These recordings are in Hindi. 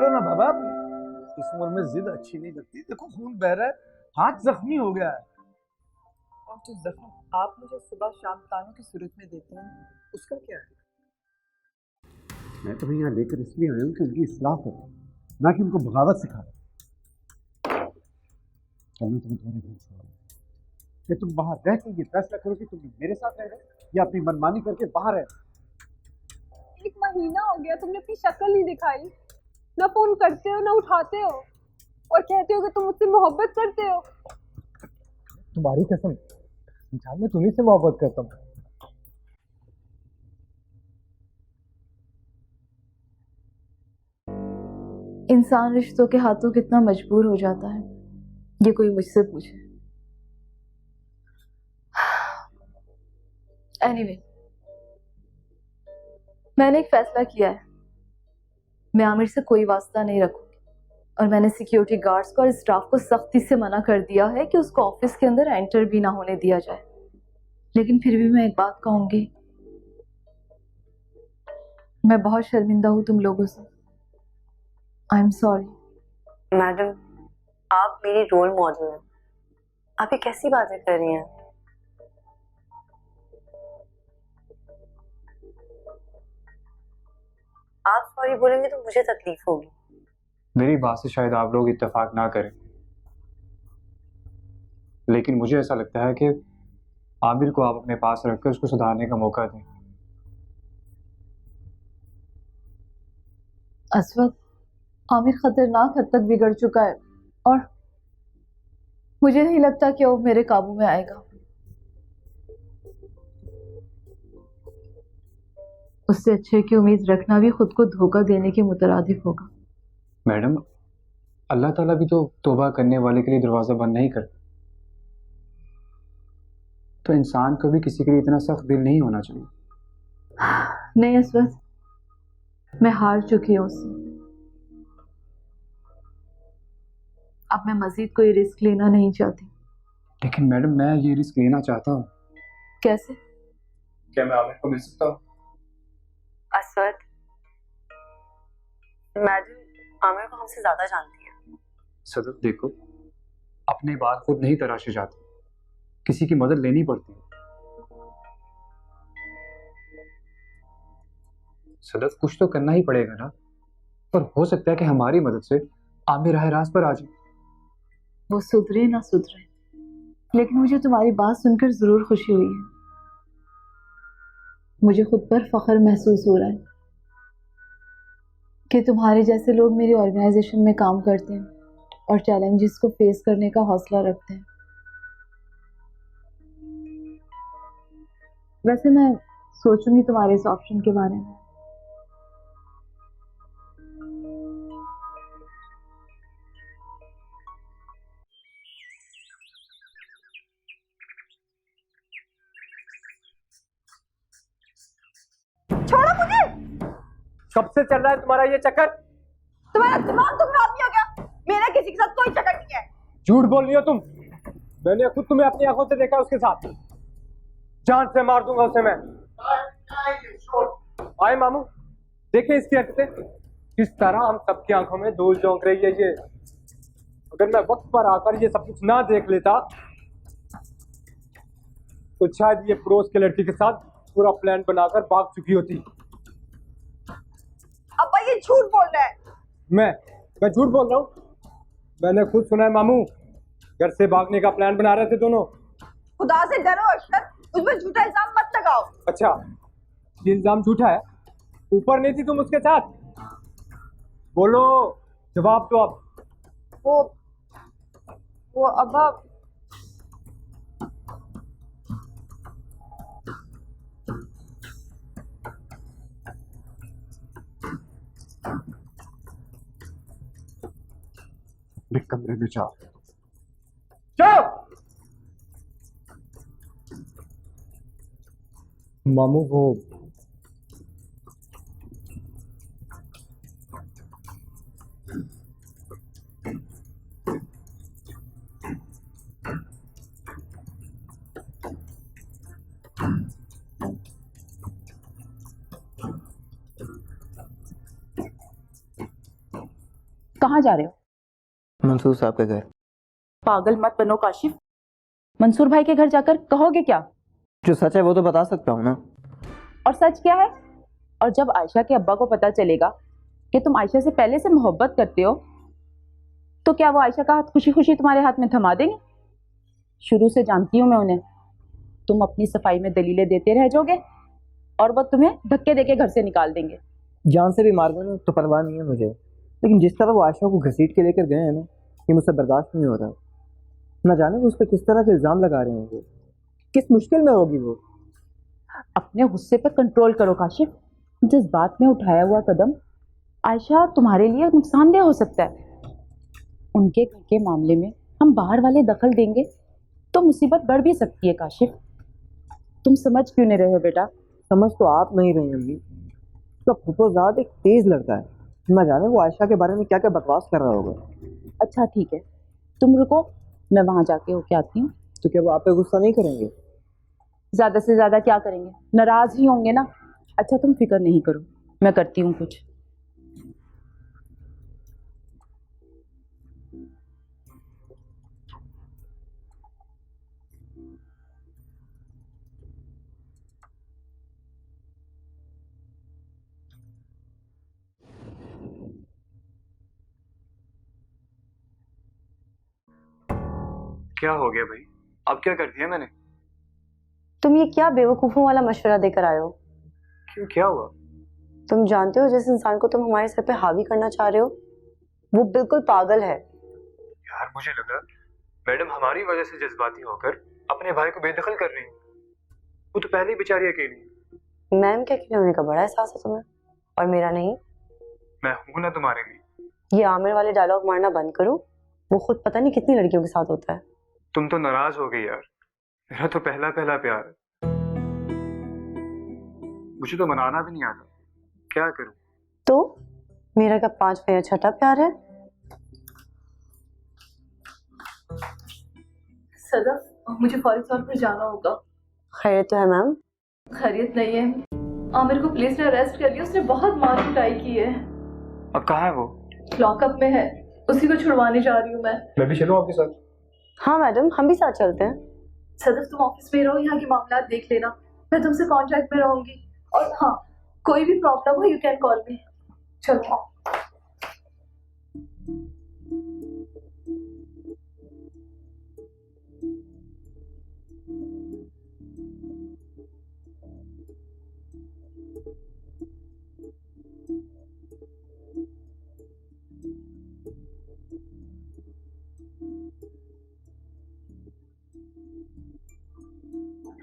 लो ना बाबा, इस उम्र में जिद अच्छी नहीं लगती। देखो खून बह रहा है, हाथ जख्मी हो गया है। और जो जख्म आप मुझे सुबह शाम तानों की सूरत में देते हैं उसका क्या है? मैं तुम्हें यहाँ लेकर इसलिए आया हूँ कि उनकी इस्लाह करो, ना कि उनको बगावत सिखाओ। चलो तुम्हें तुम्हारे घर छोड़ कि तुम बाहर रह के ये फैसला करो कि तुम मेरे साथ रह रहे या अपनी मनमानी करके बाहर रह। 1 महीना हो गया, तुमने अपनी शक्ल नहीं दिखाई, ना फोन करते हो ना उठाते हो, और कहते हो कि तुम मुझसे मोहब्बत करते हो। तुम्हारी कसम, जान मैं तुम्ही से मोहब्बत करता हूँ। इंसान रिश्तों के हाथों कितना मजबूर हो जाता है, ये कोई मुझसे पूछे। एनीवे, मैंने एक फैसला किया है, मैं आमिर से कोई वास्ता नहीं रखूंगी, और मैंने सिक्योरिटी गार्ड्स को और स्टाफ को सख्ती से मना कर दिया है कि उसको ऑफिस के अंदर एंटर भी ना होने दिया जाए। लेकिन फिर भी मैं एक बात कहूंगी, मैं बहुत शर्मिंदा हूं तुम लोगों से। I am sorry. मैडम, आप मेरी रोल मॉडल हैं, आप ये कैसी बातें कर रही हैं? आप सॉरी बोलेंगे तो मुझे तकलीफ होगी। मेरी बात से शायद आप लोग इत्तेफाक ना करें, लेकिन मुझे ऐसा लगता है कि आमिर को आप अपने पास रखकर उसको सुधारने का मौका दें। अस्वद, आमिर खतरनाक हद तक बिगड़ चुका है और मुझे नहीं लगता कि वो मेरे काबू में आएगा। उससे अच्छे की उम्मीद रखना भी खुद को धोखा देने के मुतरादिफ होगा। मैडम, अल्लाह ताला भी तो तौबा करने वाले के लिए दरवाज़ा बंद नहीं करता, तो इंसान को भी किसी के लिए इतना सख्त दिल नहीं होना चाहिए। नहीं अस्वद, मैं हार चुकी हूँ उससे। अब मैं मजीद कोई रिस्क लेना नहीं चाहती। लेकिन मैडम, मैं ये रिस्क लेना चाहता हूँ। कैसे? क्या मैं आमिर को मिल सकता हूँ? असद, मैडम आमिर को हमसे ज्यादा जानती है। सदफ, देखो, अपने बाल खुद नहीं तराशे जाते, किसी की मदद लेनी पड़ती है। सदफ, कुछ तो करना ही पड़ेगा ना, और हो सकता है कि हमारी मदद से आमिर राह रास्त पर आ जाए। वो सुधरे ना सुधरे, लेकिन मुझे तुम्हारी बात सुनकर जरूर खुशी हुई है। मुझे खुद पर फख्र महसूस हो रहा है कि तुम्हारे जैसे लोग मेरी ऑर्गेनाइजेशन में काम करते हैं और चैलेंजेस को फेस करने का हौसला रखते हैं। वैसे मैं सोचूंगी तुम्हारे इस ऑप्शन के बारे में। छोड़ो मुझे। कब से चल रहा है तुम्हारा ये चक्कर? तुम्हारा दिमाग तो खराब नहीं हो गया? मेरा किसी के साथ कोई चक्कर नहीं है। झूठ बोल रही हो तुम। मैंने खुद तुम्हें अपनी आंखों से देखा उसके साथ। जान से मार दूंगा उसे मैं। आए मामू, देखे इसकी हरकतें, किस तरह हम सबकी आंखों में धूल झोंक रही है ये। अगर मैं वक्त पर आकर ये सब कुछ ना देख लेता तो शायद ये पड़ोस के लड़की के साथ पूरा प्लान बनाकर भाग चुकी होती। अब्बा ये झूठ बोल रहा है। मैं झूठ बोल रहा हूँ? मैंने खुद सुना है मामू, घर से भागने का प्लान बना रहे थे दोनों। खुदा से डरो अशरफ, उस पर झूठा इल्जाम मत लगाओ। अच्छा, ये इल्जाम झूठा है? ऊपर नहीं थी तुम उसके साथ? बोलो, जवाब दो अब। वो अब्बा, कमरे में जाओ। मामू, वो कहाँ जा रहे हो? मंसूर साहब के घर। पागल मत बनो काशिफ। मंसूर भाई के घर जाकर कहोगे क्या? जो सच है वो तो बता सकता हूँ ना। और सच क्या है? और जब आयशा के अब्बा को पता चलेगा कि तुम आयशा से पहले से मोहब्बत करते हो, तो क्या वो आयशा का हाथ खुशी खुशी तुम्हारे हाथ में थमा देंगे? शुरू से जानती हूँ मैं उन्हें। तुम अपनी सफाई में दलीलें देते रह जाओगे और वो तुम्हें धक्के देके घर से निकाल देंगे। जान से भी मार गए ना तो परवाह नहीं है मुझे, लेकिन जिस तरह वो आयशा को घसीट के लेकर गए हैं ना, ये मुझसे बर्दाश्त नहीं हो रहा। न जाने वो उस पर किस तरह के इल्जाम लगा रहे होंगे, किस मुश्किल में होगी वो। अपने गुस्से पर कंट्रोल करो काशिफ। जिस बात में उठाया हुआ कदम आयशा तुम्हारे लिए नुकसानदेह हो सकता है, उनके घर के मामले में हम बाहर वाले दखल देंगे तो मुसीबत बढ़ भी सकती है। काशिफ, तुम समझ क्यों नहीं रहे हो बेटा? समझ तो आप नहीं रही अम्मी। उसका फुफोजाद एक तेज लड़का है, न जाने वो आयशा के बारे में क्या क्या बकवास कर रहा होगा। अच्छा ठीक है, तुम रुको, मैं वहां जाके होके आती हूँ। तो क्या वो आप पे गुस्सा नहीं करेंगे? ज्यादा से ज्यादा क्या करेंगे, नाराज ही होंगे ना। अच्छा तुम फिक्र नहीं करो, मैं करती हूँ कुछ। क्या हो गया भाई? अब क्या कर दिया मैंने? तुम ये क्या बेवकूफों वाला मशवरा देकर आए हो? क्यों, क्या हुआ? तुम जानते हो जिस इंसान को तुम हमारे सर पे हावी करना चाह रहे हो वो बिल्कुल पागल है। यार मुझे लगा मैडम हमारी वजह से जज्बाती होकर अपने भाई को बेदखल कर रही है। वो तो पहले ही बेचारी अकेली है। मैम के अकेले होने का बड़ा एहसास है तुम्हें, और मेरा नहीं। मैं हूं ना तुम्हारे लिए। ये आमिर वाले डायलॉग मारना बंद करो, वो खुद पता नहीं कितनी लड़कियों के साथ होता है। तुम तो नाराज हो गई यार, मेरा तो पहला पहला प्यार है। मुझे तो मनाना भी नहीं आता, क्या करूं? तो मेरा क्या 5वां या 6ठा प्यार है? सदफ, मुझे फौरी तौर पर जाना होगा। खैरियत तो है मैम? खैरियत नहीं है। आमिर को पुलिस ने अरेस्ट कर लिया, उसने बहुत मार पिटाई की है। अब कहाँ है वो? लॉकअप में है, उसी को छुड़वाने जा रही हूँ मैं भी चलूं आपके साथ? हाँ मैडम, हम भी साथ चलते हैं। सदफ, तुम ऑफिस में रहो, यहाँ के मामला देख लेना, मैं तुमसे कांटेक्ट में रहूंगी। और हाँ, कोई भी प्रॉब्लम हो यू कैन कॉल मी। चलो।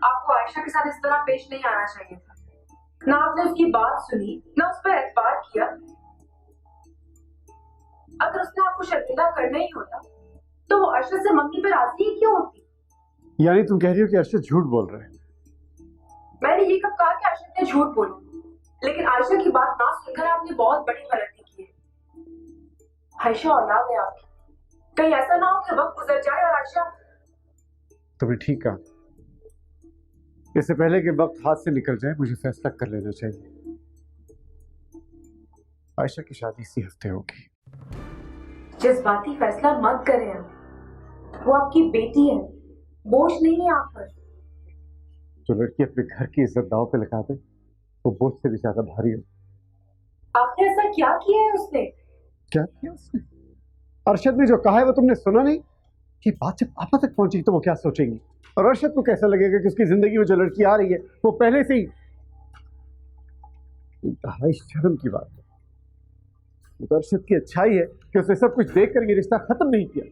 आपको आयशा के साथ इस तरह पेश नहीं आना चाहिए था। ना आपने उसकी बात सुनी, ना उस पर एतबार किया। अगर उसने आपको शर्मिंदा करना ही होता तो वो अरशद से मंगनी पर राजी ही क्यों होती? यानी तुम कह रही हो कि अरशद झूठ बोल रहे हैं? मैंने ये कब कहा कि अरशद ने झूठ बोला, लेकिन आयशा की बात ना सुनकर आपने बहुत बड़ी गलती की है। आयशा औलाद है आपकी, कहीं ऐसा ना हो कि वक्त गुजर जाए और आयशा। तुमने ठीक कहा, इससे पहले कि वक्त हाथ से निकल जाए मुझे फैसला कर लेना चाहिए। आयशा की शादी इसी हफ्ते होगी। जज्बाती फैसला मत करें आप, वो आपकी बेटी है, बोझ नहीं है आप पर। जो लड़की अपने घर की इज्जत दांव पे लगा दे वो बोझ से भी ज्यादा भारी हो। आपने ऐसा क्या किया है उसने? क्या किया उसने? अरशद ने जो कहा है वो तुमने सुना नहीं? ये बात जब पापा तक पहुंची तो वो क्या सोचेंगी? और अरशद को कैसा लगेगा कि उसकी जिंदगी में जो लड़की आ रही है वो पहले से ही। इंतहाई शर्म की बात है। तो अरशद की अच्छाई है कि उसने सब कुछ देखकर ये रिश्ता खत्म नहीं किया।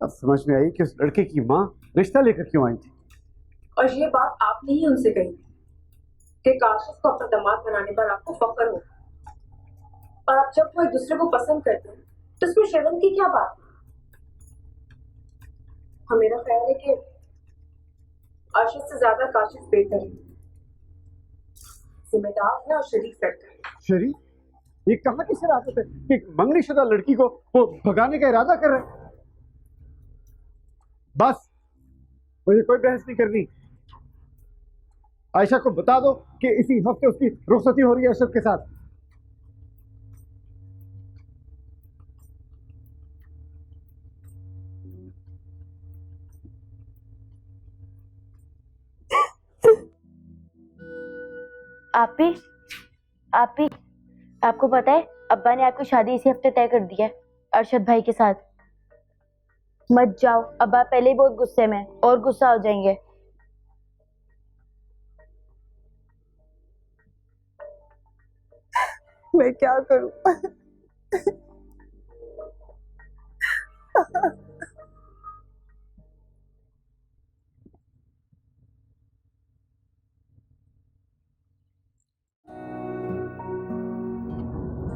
अब समझ में आई कि उस लड़के की माँ रिश्ता लेकर क्यों आई थी। और ये बात आपने ही उनसे कही कि काशिफ को अपना दामाद बनाने पर आपको फख्र हो, और आप जब वो एक दूसरे को पसंद करते हैं तो उसमें शर्म की क्या बात है? हाँ, मेरा ख्याल है कि अरशद से ज्यादा काशिफ बेहतर है, जिम्मेदार है और शरीफ लड़का है। शरीफ? ये कहाँ की शराफत है कि मंगनीशुदा लड़की को वो भगाने का इरादा कर रहे हैं? बस, मुझे कोई बहस नहीं करनी। आयशा को बता दो कि इसी हफ्ते उसकी रुखसती हो रही है अरशद के साथ। आप ही आपको पता है अब्बा ने आपकी शादी इसी हफ्ते तय कर दी है अरशद भाई के साथ। मत जाओ, अब्बा पहले ही बहुत गुस्से में और गुस्सा हो जाएंगे। मैं क्या करूं?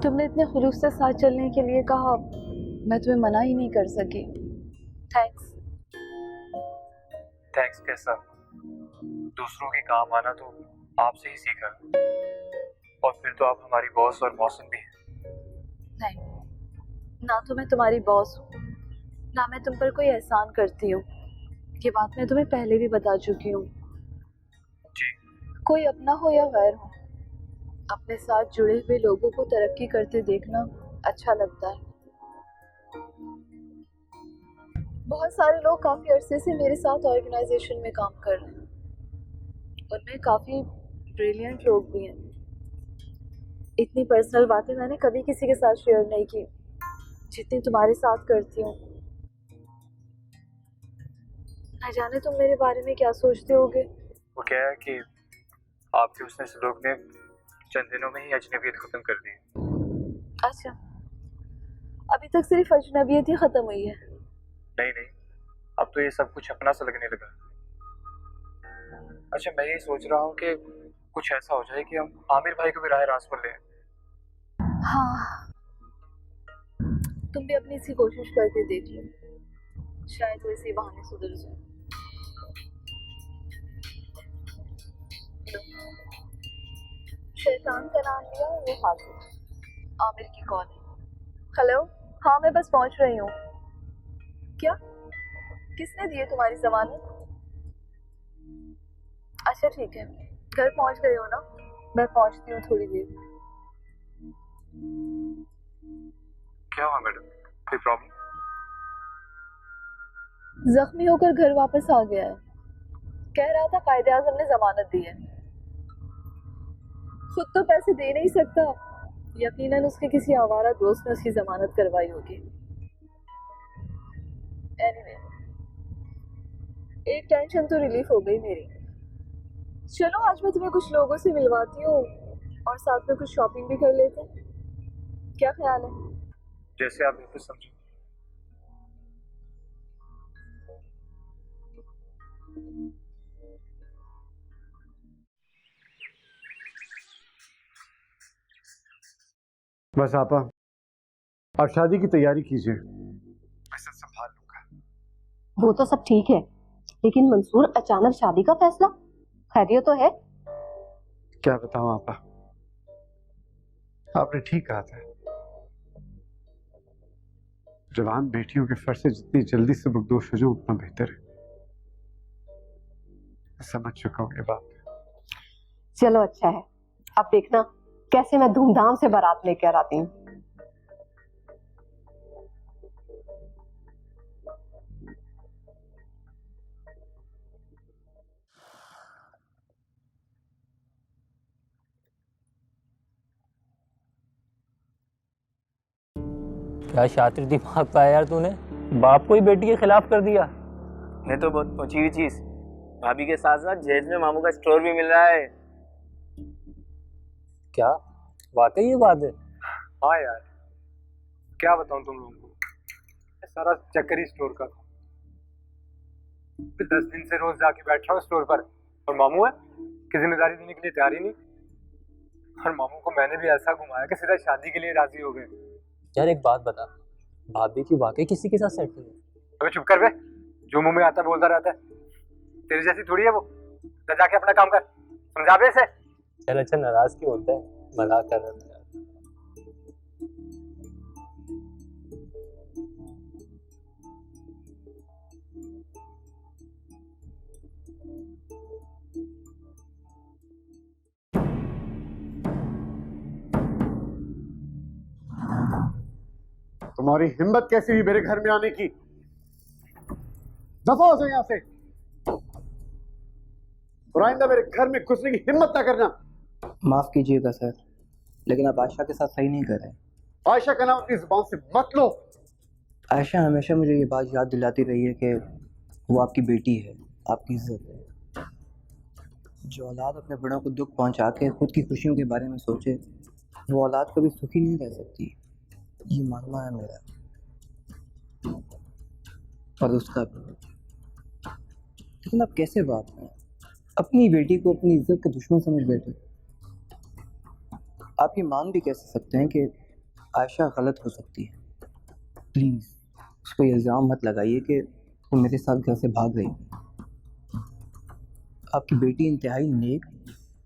तुमने इतने खुलूस से साथ चलने के लिए कहा, मैं तुम्हें मना ही नहीं कर सकी। थैंक्स। थैंक्स कैसा, दूसरों के काम आना तो आपसे ही सीखा, और फिर तो आप हमारी बॉस और मौसम भी हैं। नहीं, ना तो मैं तुम्हारी बॉस हूँ, ना मैं तुम पर कोई एहसान करती हूँ। ये बात मैं तुम्हें पहले भी बता चुकी हूँ। जी। कोई अपना हो या गैर हो, अपने साथ जुड़े हुए लोगों को तरक्की करते देखना अच्छा लगता है। बहुत सारे लोग काफी अरसे से मेरे साथ ऑर्गेनाइजेशन में काम कर रहे हैं, उनमें काफी ब्रिलियंट लोग भी हैं। इतनी पर्सनल बातें मैंने कभी किसी के साथ शेयर नहीं की जितनी तुम्हारे साथ करती हूँ। न जाने तुम मेरे बारे में क्या सोचते होगे। वो क्या है कि आपके उसने सलूक ने चंद दिनों में ही अजनबियत खत्म कर दी। अच्छा, अभी तक सिर्फ अजनबियत ही खत्म हुई है? नहीं, अब तो ये सब कुछ अपना सा लगने लगा। अच्छा, मैं ये सोच रहा हूँ कि कुछ ऐसा हो जाए कि हम आमिर भाई को भी राह रास पर लें। हाँ, तुम भी अपनी सी कोशिश करके देख लो, शायद वो इसी बहाने सुधर जाए। शैतान का नाम लिया, वो हाजिर। आमिर की कॉल है। हेलो, हाँ मैं बस पहुंच रही हूँ। क्या? किसने दिए तुम्हारी जमानत? अच्छा ठीक है, घर पहुंच गए हो ना? मैं पहुंचती हूँ थोड़ी देर में। क्या हुआ मैडम, कोई प्रॉब्लम? जख्मी होकर घर वापस आ गया है। कह रहा था कायदे आजम ने जमानत दी है। खुद तो पैसे दे नहीं सकता, यकीनन उसके किसी आवारा दोस्त ने उसकी जमानत करवाई होगी। एनीवे, एक टेंशन तो रिलीफ हो गई मेरी। चलो आज मैं तुम्हें कुछ लोगों से मिलवाती हूँ और साथ में कुछ शॉपिंग भी कर लेते हैं। क्या ख्याल है? जैसे आप बिल्कुल समझो। बस आपा, आप शादी की तैयारी कीजिए, मैं सब संभाल लूंगा। वो तो सब ठीक है, लेकिन मंसूर अचानक शादी का फैसला, खैरियत तो है? क्या बताऊं आपा, आपने ठीक कहा था, जवान बेटियों के फर्ज से जितनी जल्दी से बगदोश हो जाऊं उतना बेहतर है। समझ चुका हूं ये बात। चलो अच्छा है, अब देखना कैसे मैं धूमधाम से बारात लेकर आती हूँ। क्या शातिर दिमाग पाया यार तूने, बाप को ही बेटी के खिलाफ कर दिया। मैं तो बहुत पहुंची हुई चीज, भाभी के साथ साथ जहेज में मामू का स्टोर भी मिल रहा है। क्या वाकई ये बात है? हाँ यार, क्या बताऊं तुम लोगों को, सारा चक्कर ही स्टोर का। 10 दिन से रोज जाके बैठ रहा हूँ स्टोर पर, और मामू है कि जिम्मेदारी देने के लिए तैयार ही नहीं। और मामू को मैंने भी ऐसा घुमाया कि सीधा शादी के लिए राजी हो गए। यार एक बात बता, भाभी की वाकई किसी के साथ सेटिंग है? अबे चुप कर बे, जो मुंह में आता है बोलता रहता है। तेरी जैसी थोड़ी है वो, तो जाके अपना काम कर, समझा बे इसे। चल अच्छा, नाराज क्यों होता है, मजाक कर रहा था। तुम्हारी हिम्मत कैसी हुई मेरे घर में आने की? दफा हो जाओ यहां से, और आइंदा मेरे घर में घुसने की हिम्मत ना करना। माफ़ कीजिएगा सर, लेकिन आप आयशा के साथ सही नहीं कर रहे। आयशा का नाम अपनी जुबान से मत लो। आयशा हमेशा मुझे ये बात याद दिलाती रही है कि वो आपकी बेटी है, आपकी इज्जत है। जो औलाद अपने बड़ों को दुख पहुंचा के खुद की खुशियों के बारे में सोचे, वो औलाद कभी सुखी नहीं रह सकती। ये मानना है मेरा और उसका भी। लेकिन आप कैसे बात करें, अपनी बेटी को अपनी इज्जत का दुश्मन समझ बैठे। आप ये मान भी कैसे सकते हैं कि आयशा गलत हो सकती है। प्लीज़ उसको ये इल्ज़ाम मत लगाइए कि वो मेरे साथ घर से भाग गई। आपकी बेटी इंतहाई नेक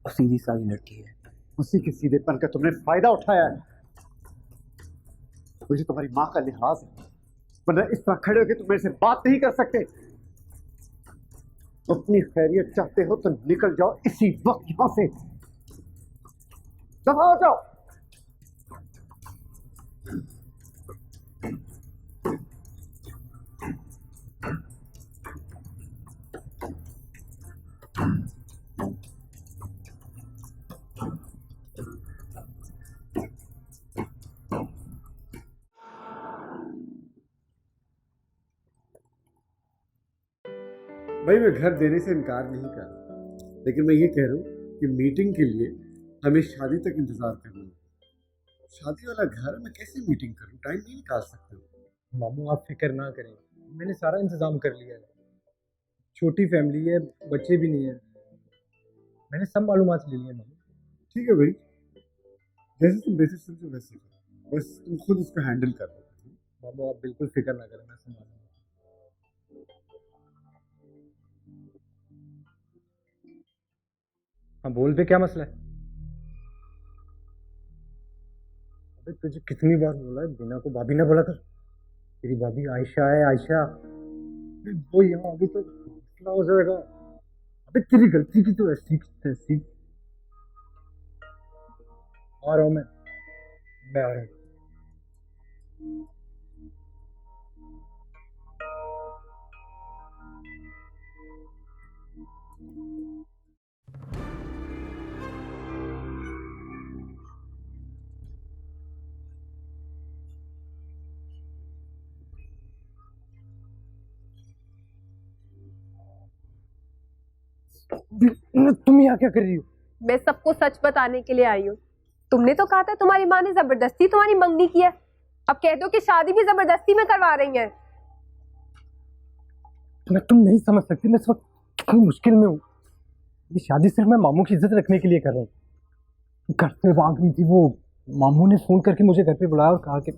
और सीधी सादी लड़की है। उसी के सीधेपन का तुमने फायदा उठाया है। मुझे तुम्हारी माँ का लिहाज है, वरना इस तरह खड़े होकर तुम मेरे से बात नहीं कर सकते। अपनी खैरियत चाहते हो तो निकल जाओ इसी वक्त यहां से। दफा हो जाओ। भाई मैं घर देने से इनकार नहीं कर रहा, लेकिन मैं ये कह रहा हूँ कि मीटिंग के लिए हमें शादी तक इंतजार करना है। शादी वाला घर मैं कैसे मीटिंग करूँ, टाइम नहीं निकाल सकते हो। मामू आप फिक्र ना करें, मैंने सारा इंतजाम कर लिया है। छोटी फैमिली है, बच्चे भी नहीं है, मैंने सब मालूमात ले लिए मामू। ठीक है भाई, जैसे तुम बेसिक समझो वैसे करो, बस तुम खुद उसको हैंडल कर लो। मामू आप बिल्कुल फिक्र ना करें, मैं संभालूंगा। हाँ बोल पे, क्या मसला है? अबे तुझे कितनी बार बोला है बिना को भाभी ना बोला कर। तेरी भाभी आयशा है, आयशा। वो यहाँ अभी तो मसला हो जाएगा। अबे तेरी गलती की तो ऐसी तैसी। आ रहा हूँ मैं आ रहा हूँ। तुम यहाँ क्या कर रही हो? मैं सबको सच बताने के लिए आई हूँ। तुमने तो कहा था तुम्हारी माँ ने जबरदस्ती तुम्हारी मंगनी की है, अब कह दो कि शादी भी जबरदस्ती में करवा रही है। तुम नहीं समझ सकती मैं इस वक्त कितनी मुश्किल में हूँ। ये शादी सिर्फ मैं मामू की इज्जत रखने के लिए कर रहा हूँ। घर से भाग रही थी वो, मामू ने फोन करके मुझे घर पे बुलाया और कहा कि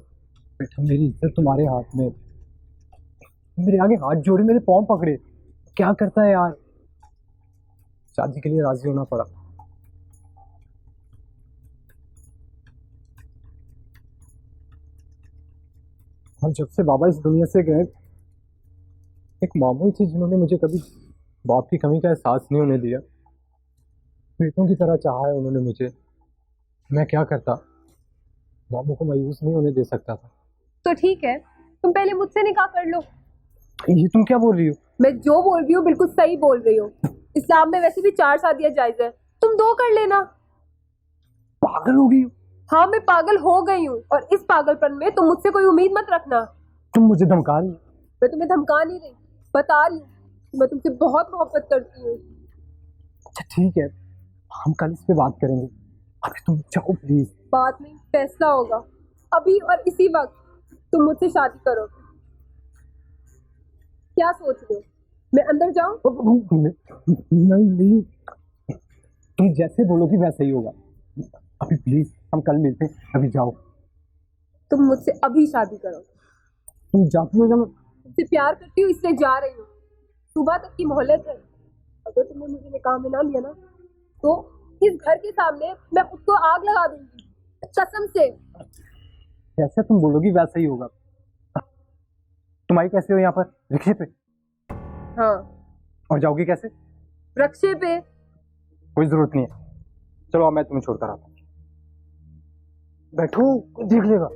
बेटा मेरी इज्जत तुम्हारे हाथ में। मेरे आगे हाथ जोड़े, मेरे पाँव पकड़े। क्या करता है यार, शादी के लिए राजी होना पड़ा। और जब से बाबा इस दुनिया से गए, एक मामू थी जिन्होंने मुझे कभी बाप की कमी का एहसास नहीं होने दिया। बेटों की तरह चाहा है उन्होंने मुझे। मैं क्या करता, मामू को मायूस नहीं होने दे सकता था। तो ठीक है, तुम पहले मुझसे निकाह कर लो। ये तुम क्या बोल रही हो? मैं जो बोल रही हूँ बिल्कुल सही बोल रही हूँ। इस्लाम में वैसे भी 4 शादियां जायज है, तुम 2 कर लेना। पागल हो गई हो? हाँ मैं पागल हो गई हूँ, और इस पागलपन में तुम मुझसे कोई उम्मीद मत रखना। तुम मुझे धमका रही हो? मैं तुम्हें धमका नहीं रही, बता रही हूँ मैं तुमसे बहुत मोहब्बत करती हूँ। अच्छा ठीक है, हम कल इस पे बात करेंगे, अभी तुम जाओ प्लीज। बात नहीं, फैसला होगा अभी और इसी वक्त। तुम मुझसे शादी करो। क्या सोच रहे हो, मैं अंदर जाऊं? नहीं, तुम जैसे बोलोगी वैसा ही होगा। अभी प्लीज हम कल मिलते हैं, अभी जाओ। तुम मुझसे अभी शादी करो। तुम जाती हो? जब तुमसे प्यार करती हूँ इसलिए जा रही हूँ। सुबह तक की मोहलत है, अगर तुमने मुझे निकाह में ना लिया ना तो इस घर के सामने मैं उसको आग लगा दूंगी, कसम से। जैसे तुम बोलोगी वैसा ही होगा। तुम आई कैसे हो यहाँ पर? रिक्शे पे? हाँ। और जाओगी कैसे? रिक्शे पे। कोई जरूरत नहीं है, चलो मैं तुम्हें छोड़कर आता हूँ। बैठो, देख लेगा।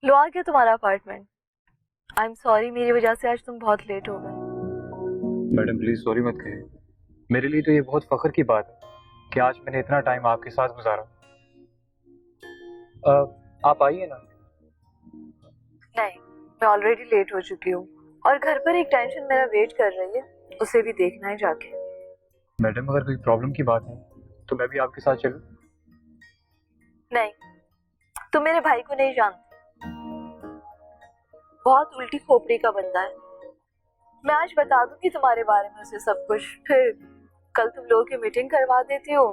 लो आ गया तुम्हारा अपार्टमेंट। आई एम सॉरी, मेरी वजह से आज तुम बहुत लेट हो गए। मैडम प्लीज सॉरी मत कहिए, मेरे लिए तो ये बहुत फख्र की बात है कि आज मैंने इतना टाइम आपके साथ गुजारा। आप आइए ना। नहीं, मैं ऑलरेडी लेट हो चुकी हूँ और घर पर एक टेंशन मेरा वेट कर रही है, उसे भी देखना है जाके। मैडम अगर कोई प्रॉब्लम की बात है तो मैं भी आपके साथ चलूं? नहीं, तुम मेरे भाई को नहीं जानते, बहुत उल्टी खोपड़ी का बंदा है। मैं आज बता दूंगी तुम्हारे बारे में उसे सब कुछ, फिर कल तुम लोगों की मीटिंग करवा देती हो।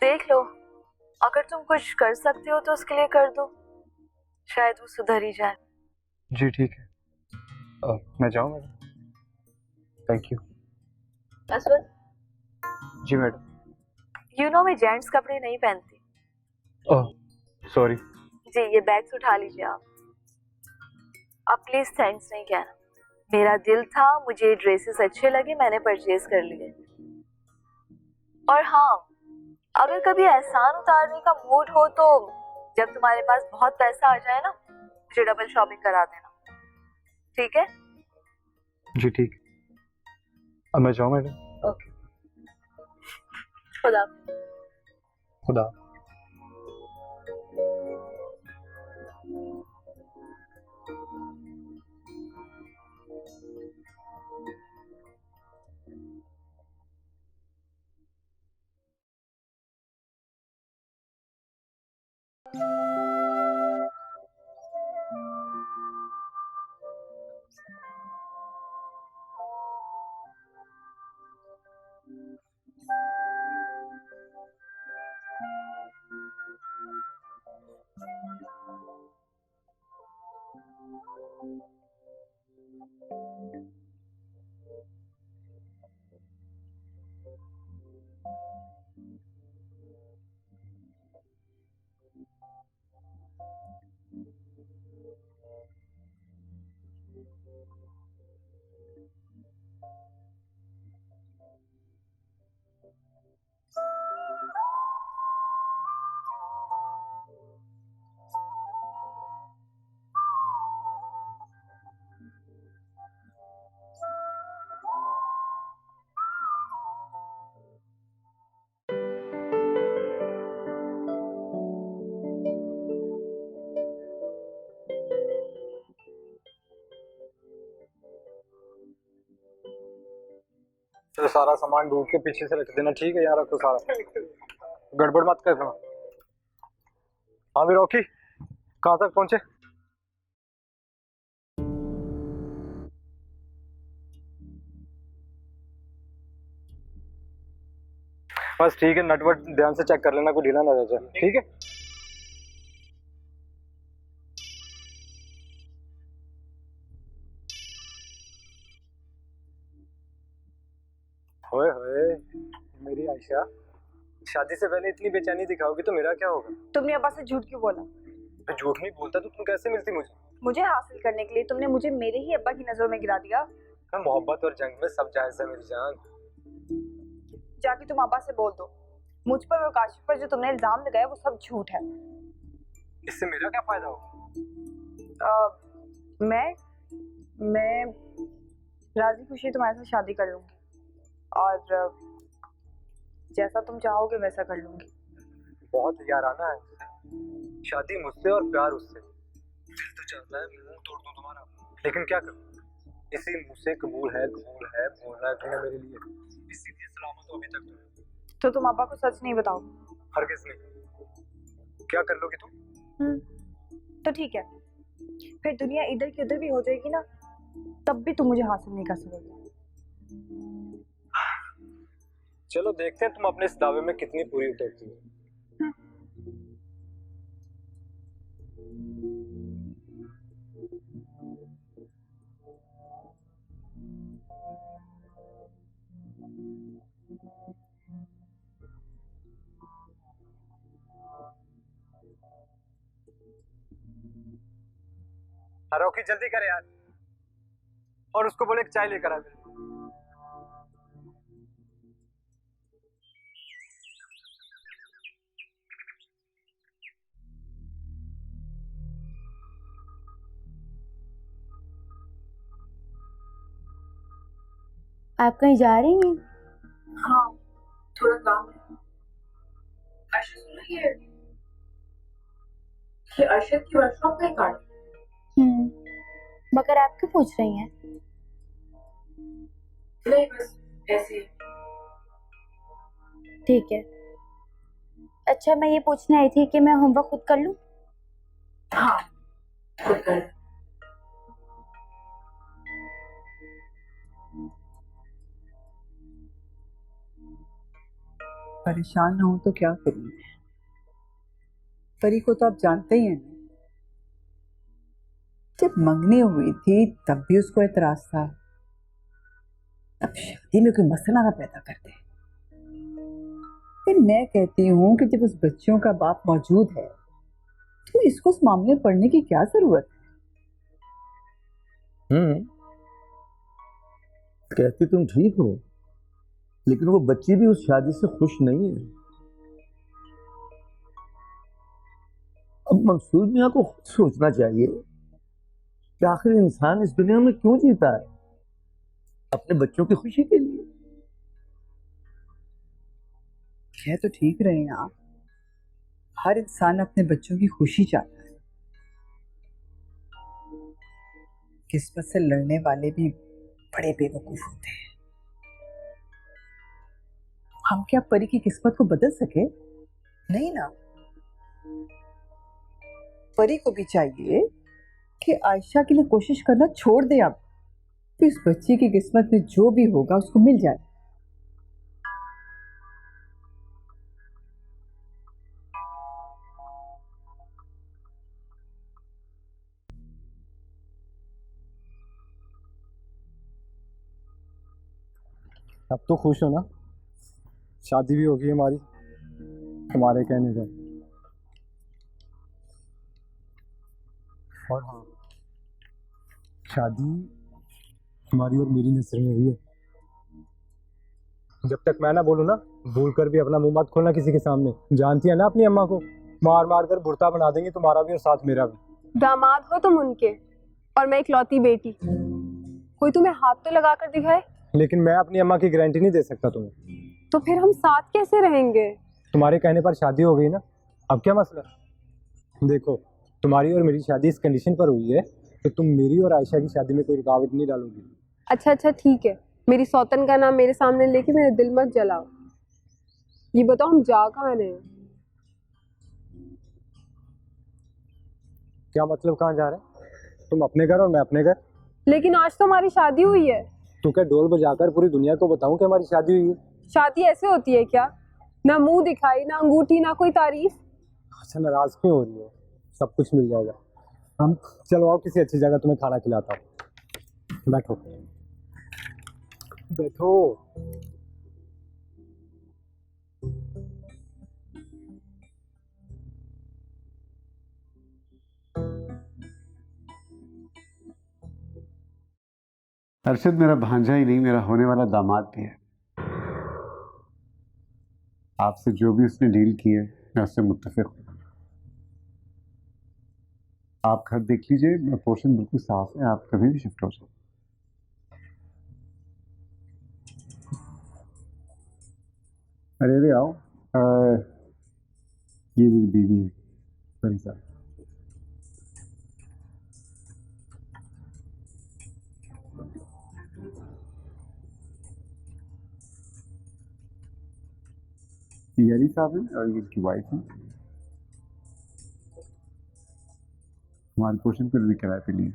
देख लो, अगर तुम कुछ कर सकते हो तो उसके लिए कर दो, शायद वो सुधर ही जाए। जी ठीक है, मैं जाऊँ मैडम? Thank you. असवद, जी मैडम। यू नो मैं जेंट्स कपड़े नहीं पहनती। Oh sorry. जी, ये बैग्स उठा लीजिए आप प्लीज थैंक्स नहीं कहना। मेरा दिल था, मुझे ड्रेसेस अच्छे लगे, मैंने परचेज कर लिए। और हाँ, अगर कभी एहसान उतारने का मूड हो तो जब तुम्हारे पास बहुत पैसा आ जाए ना, मुझे डबल शॉपिंग करा देना, ठीक है? जी ठीक, अब मैं जाऊँ मैडम? ओके, खुदा खुदा। तो सारा सामान ढूंढ के पीछे से रख देना, ठीक है? यहाँ रखो सारा, गड़बड़ मत करना। हाँ भी रॉकी, कहाँ तक पहुंचे? बस ठीक है, नटवर्ट ध्यान से चेक कर लेना, कोई ढीला ना रह जाए, ठीक है? होए होए मेरी आयशा, शादी से पहले इतनी बेचैनी दिखाओगी तो मेरा क्या होगा? तुमने अब्बा से झूठ क्यों बोला? मैं झूठ नहीं बोलता तो तुम कैसे मिलती मुझे? मुझे हासिल करने के लिए तुमने मुझे मेरे ही अब्बा की नजरों में गिरा दिया। मोहब्बत और जंग में सब जायज है मेरी जान। जाके तुम अब्बा से बोल दो, मुझ पर और काशिफ पर जो तुमने इल्जाम लगाया वो सब झूठ है। इससे मेरा क्या फायदा होगा? मैं राजी खुशी तुम्हारे साथ शादी कर लूंगी और जैसा तुम चाहोगे वैसा कर लूंगी। बहुत याराना है, शादी मुझसे और प्यार उससे। दिल तो चाहता है मुंह तोड़ दूं तुम्हारा, लेकिन क्या करूं? इसी मुंह से कबूल है बोल रहा है तुम्हें मेरे लिए, इसीलिए सलामत हो अभी तक। तो तुम अब्बा को सच नहीं बताओ? हरगिज़ नहीं। क्या कर लोगी तुम? तो ठीक है, फिर दुनिया इधर की उधर भी हो जाएगी ना, तब भी तुम मुझे हासिल नहीं कर सकोगे। चलो देखते हैं तुम अपने इस दावे में कितनी पूरी उतरती हो। रॉकी जल्दी कर यार, और उसको बोले चाय लेकर आ। आप कहीं जा रही हैं? हाँ, थोड़ा काम है। आयशा सुनो, ये अरशद की वर्कशॉप का कार्ड। मगर आप क्यों पूछ रही हैं? नहीं, बस ऐसे ही। ठीक है। अच्छा, मैं ये पूछने आई थी कि मैं होमवर्क खुद कर लूं? हाँ, खुद कर। परेशान ना हो तो क्या करूं मैं? परी को तो आप जानते ही हैं। जब मंगनी हुई थी तब भी उसको एतराज था। अब शादी में कोई मसला ना पैदा कर दे। फिर मैं कहती हूँ कि जब उस बच्चियों का बाप मौजूद है तो इसको उस मामले में पढ़ने की क्या जरूरत है? कहती तुम ठीक हो, लेकिन वो बच्ची भी उस शादी से खुश नहीं है। अब मंसूर मियां को खुद सोचना चाहिए कि आखिर इंसान इस दुनिया में क्यों जीता है? अपने बच्चों की खुशी के लिए। कह तो ठीक रहे हैं आप, हर इंसान अपने बच्चों की खुशी चाहता है। किस्मत से लड़ने वाले भी बड़े बेवकूफ होते हैं। हम क्या परी की किस्मत को बदल सके? नहीं ना। परी को भी चाहिए कि आयशा के लिए कोशिश करना छोड़ दे। अब इस बच्ची की किस्मत में जो भी होगा उसको मिल जाए। अब तो खुश हो ना? शादी भी होगी हमारी तुम्हारे कहने से। और हाँ, शादी हमारी और मेरी नजर में हुई है। जब तक मैं ना बोलूँ ना, भूल कर भी अपना मुंह मत खोलना किसी के सामने। जानती है ना अपनी अम्मा को, मार मार कर बुढ़ता बना देंगे तुम्हारा भी और साथ मेरा भी। दामाद हो तुम उनके और मैं इकलौती बेटी। कोई तुम्हें हाथ तो लगा कर दिखाए। लेकिन मैं अपनी अम्मा की गारंटी नहीं दे सकता तुम्हें। तो फिर हम साथ कैसे रहेंगे? तुम्हारे कहने पर शादी हो गई ना, अब क्या मसला? देखो, तुम्हारी और मेरी शादी इस कंडीशन पर हुई है कि तुम मेरी और आयशा की शादी में कोई रुकावट नहीं डालोगी। अच्छा अच्छा ठीक है, मेरी सौतन का नाम मेरे सामने लेके मेरा दिल मत जलाओ। ये बताओ हम जा कहाँ रहे हैं? क्या मतलब कहाँ जा रहे हैं? तुम अपने घर और मैं अपने घर। लेकिन आज तो हमारी शादी हुई है। तू क्या ढोल बजाकर पूरी दुनिया को बताऊं कि हमारी शादी हुई है? शादी ऐसे होती है क्या? ना मुंह दिखाई, ना अंगूठी, ना कोई तारीफ। अच्छा, नाराज क्यों हो रही हो? सब कुछ मिल जाएगा। हम चलो आओ किसी अच्छी जगह तुम्हें खाना खिलाता हूँ। बैठो बैठो। अरशद मेरा भांजा ही नहीं, मेरा होने वाला दामाद भी है। आपसे जो भी उसने डील की है मैं उससे मुत्तफिक हूँ। आप घर देख लीजिए, पोर्शन बिल्कुल साफ है, आप कभी भी शिफ्ट हो जाओ। अरे आओ। ये मेरी बीवी है परी साहब। ये अली साहब हैं और ये इसकी वाइफ है। हमारे पोर्शन पर भी किराए पे लिए।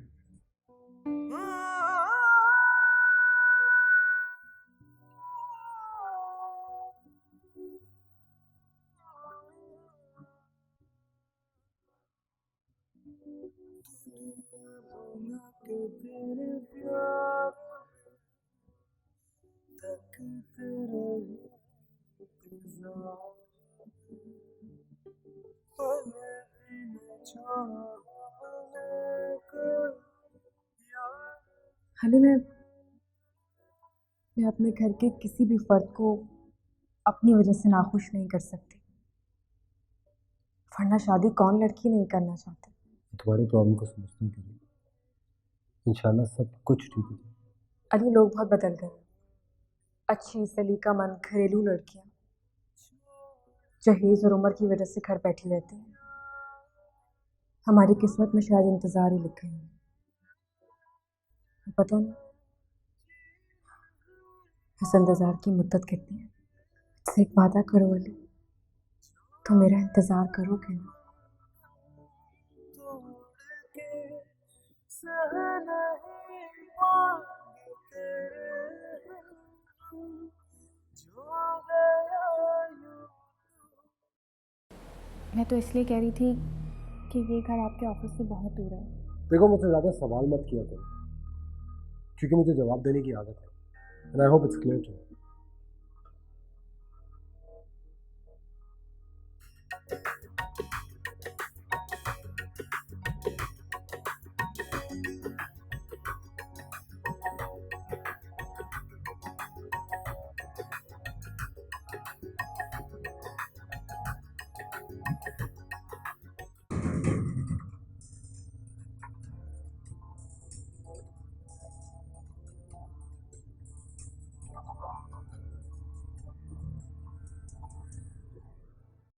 हाली मैं अपने घर के किसी भी फर्द को अपनी वजह से नाखुश नहीं कर सकती, वरना शादी कौन लड़की नहीं करना चाहती। तुम्हारी प्रॉब्लम को समझता हूँ, इंशाल्लाह सब कुछ ठीक हो जाएगा। अली लोग बहुत बदल गए, अच्छी सलीकामंद घरेलू लड़कियां जहेज और उम्र की वजह से घर बैठी रहती हैं। हमारी किस्मत में शायद इंतजार ही लिखा है। पता नहीं इस इंतजार की मुद्दत कितनी है। मुझसे एक वादा करो अली, तो मेरा इंतजार करोगे ना? मैं तो इसलिए कह रही थी कि ये घर आपके ऑफिस से बहुत दूर है। देखो, मुझसे ज़्यादा सवाल मत किया करो, क्योंकि मुझे जवाब देने की आदत है। And I hope it's clear to you.